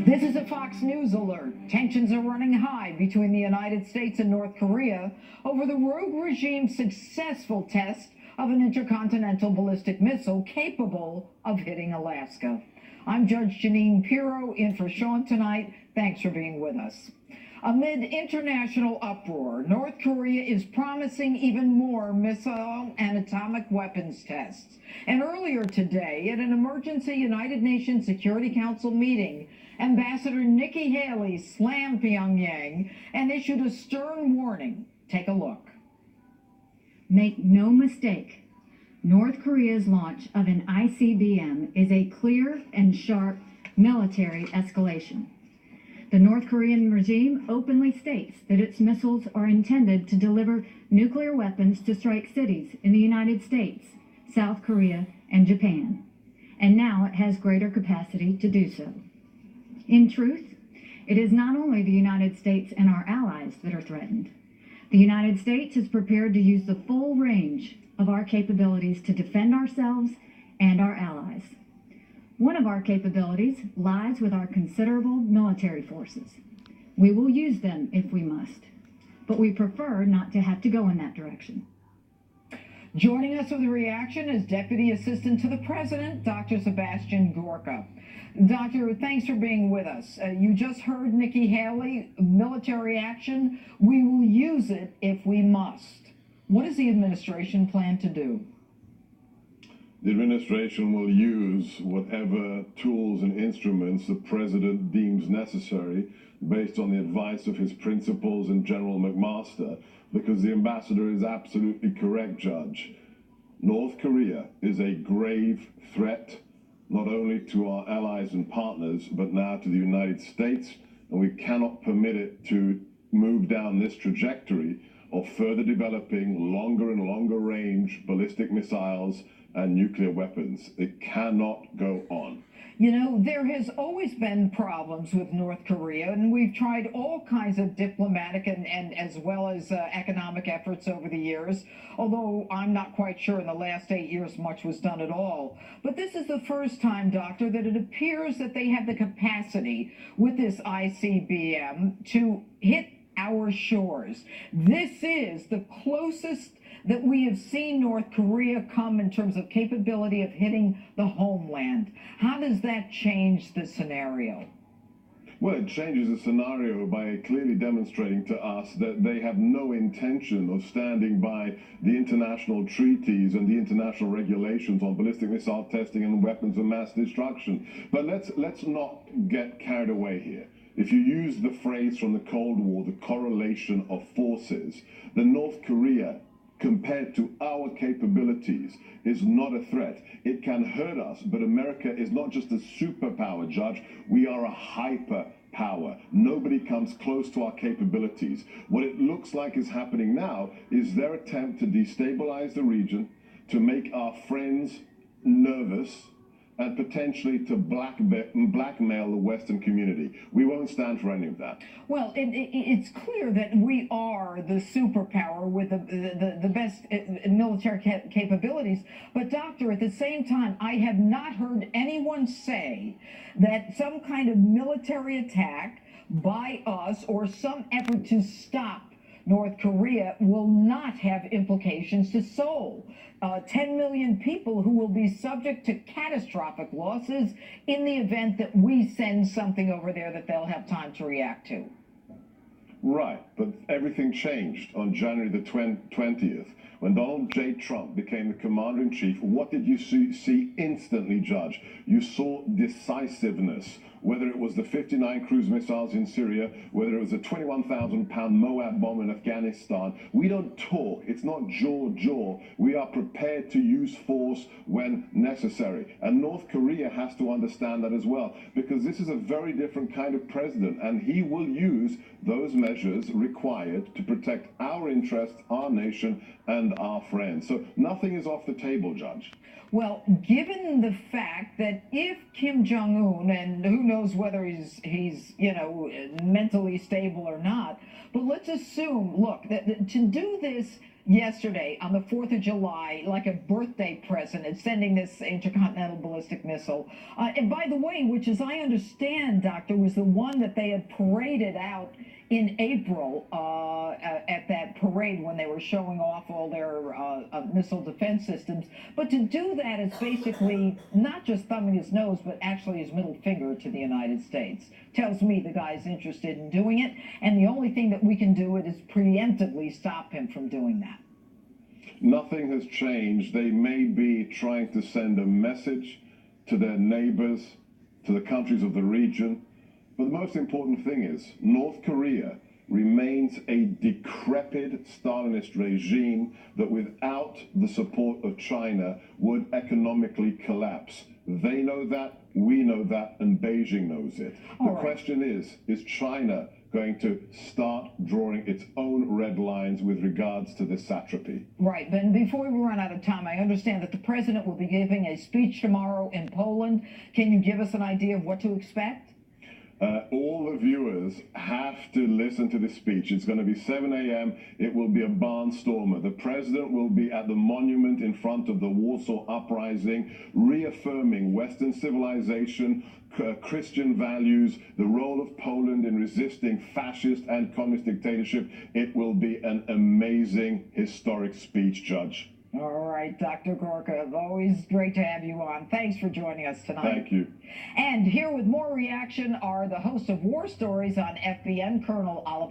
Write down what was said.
This is a Fox News alert. Tensions are running high between the United States and North Korea over the rogue regime's successful test of an intercontinental ballistic missile capable of hitting Alaska. I'm Judge Janine Pirro in for Sean tonight. Thanks for being with us. Amid international uproar, North Korea is promising even more missile and atomic weapons tests. And earlier today, at an emergency United Nations Security Council meeting, Ambassador Nikki Haley slammed Pyongyang and issued a stern warning. Take a look. Make no mistake, North Korea's launch of an ICBM is a clear and sharp military escalation. The North Korean regime openly states that its missiles are intended to deliver nuclear weapons to strike cities in the United States, South Korea, and Japan. And now it has greater capacity to do so. In truth, it is not only the United States and our allies that are threatened. The United States is prepared to use the full range of our capabilities to defend ourselves and our allies. One of our capabilities lies with our considerable military forces. We will use them if we must, but we prefer not to have to go in that direction. Joining us with a reaction is Deputy Assistant to the President, Dr. Sebastian Gorka. Doctor, thanks for being with us. You just heard Nikki Haley, military action. We will use it if we must. What does the administration plan to do? The administration will use whatever tools and instruments the president deems necessary based on the advice of his principals and General McMaster, because the ambassador is absolutely correct, Judge. North Korea is a grave threat, not only to our allies and partners, but now to the United States, and we cannot permit it to move down this trajectory of further developing longer and longer range ballistic missiles and nuclear weapons. It cannot go on. You know, there has always been problems with North Korea, and we've tried all kinds of diplomatic and as well as economic efforts over the years, although I'm not quite sure in the last 8 years much was done at all. But this is the first time, Doctor, that it appears that they have the capacity with this ICBM to hit our shores. This is the closest that we have seen North Korea come in terms of capability of hitting the homeland. How does that change the scenario? Well, it changes the scenario by clearly demonstrating to us that they have no intention of standing by the international treaties and the international regulations on ballistic missile testing and weapons of mass destruction. But let's not get carried away here. If you use the phrase from the Cold War, the correlation of forces, then North Korea, compared to our capabilities, is not a threat. It can hurt us, but America is not just a superpower, Judge. We are a hyperpower. Nobody comes close to our capabilities. What it looks like is happening now is their attempt to destabilize the region, to make our friends nervous, and potentially to blackmail the Western community. We won't stand for any of that. Well, it's clear that we are the superpower with the best military capabilities. But, Doctor, at the same time, I have not heard anyone say that some kind of military attack by us or some effort to stop North Korea will not have implications to Seoul. 10 million people who will be subject to catastrophic losses in the event that we send something over there that they'll have time to react to. Right, but everything changed on January the 20th. When Donald J. Trump became the commander-in-chief, what did you see instantly, Judge? You saw decisiveness, whether it was the 59 cruise missiles in Syria, whether it was a 21,000-pound Moab bomb in Afghanistan. We don't talk. It's not jaw. We are prepared to use force when necessary. And North Korea has to understand that as well, because this is a very different kind of president, and he will use those measures required to protect our interests, our nation, and our friends. So nothing is off the table, Judge. Well, given the fact that if Kim Jong-un, and who knows whether he's mentally stable or not, but let's assume, look, that to do this yesterday on the 4th of July like a birthday present and sending this intercontinental ballistic missile. And by the way, which as I understand, Doctor, was the one that they had paraded out in April at that parade when they were showing off all their missile defense systems. But to do that is basically not just thumbing his nose, but actually his middle finger to the United States. Tells me the guy's interested in doing it, and the only thing that we can do it is preemptively stop him from doing that. Nothing has changed. They may be trying to send a message to their neighbors, to the countries of the region. But the most important thing is North Korea remains a decrepit Stalinist regime that without the support of China would economically collapse. They know that, we know that, and Beijing knows it. The question is China going to start drawing its own red lines with regards to this satrapy? Right, but before we run out of time, I understand that the president will be giving a speech tomorrow in Poland. Can you give us an idea of what to expect? All the viewers have to listen to this speech. It's going to be 7 a.m. It will be a barnstormer. The president will be at the monument in front of the Warsaw Uprising, reaffirming Western civilization, Christian values, the role of Poland in resisting fascist and communist dictatorship. It will be an amazing, historic speech, Judge. All right, Dr. Gorka, always great to have you on. Thanks for joining us tonight. Thank you. And here with more reaction are the host of War Stories on FBN, Colonel Oliver.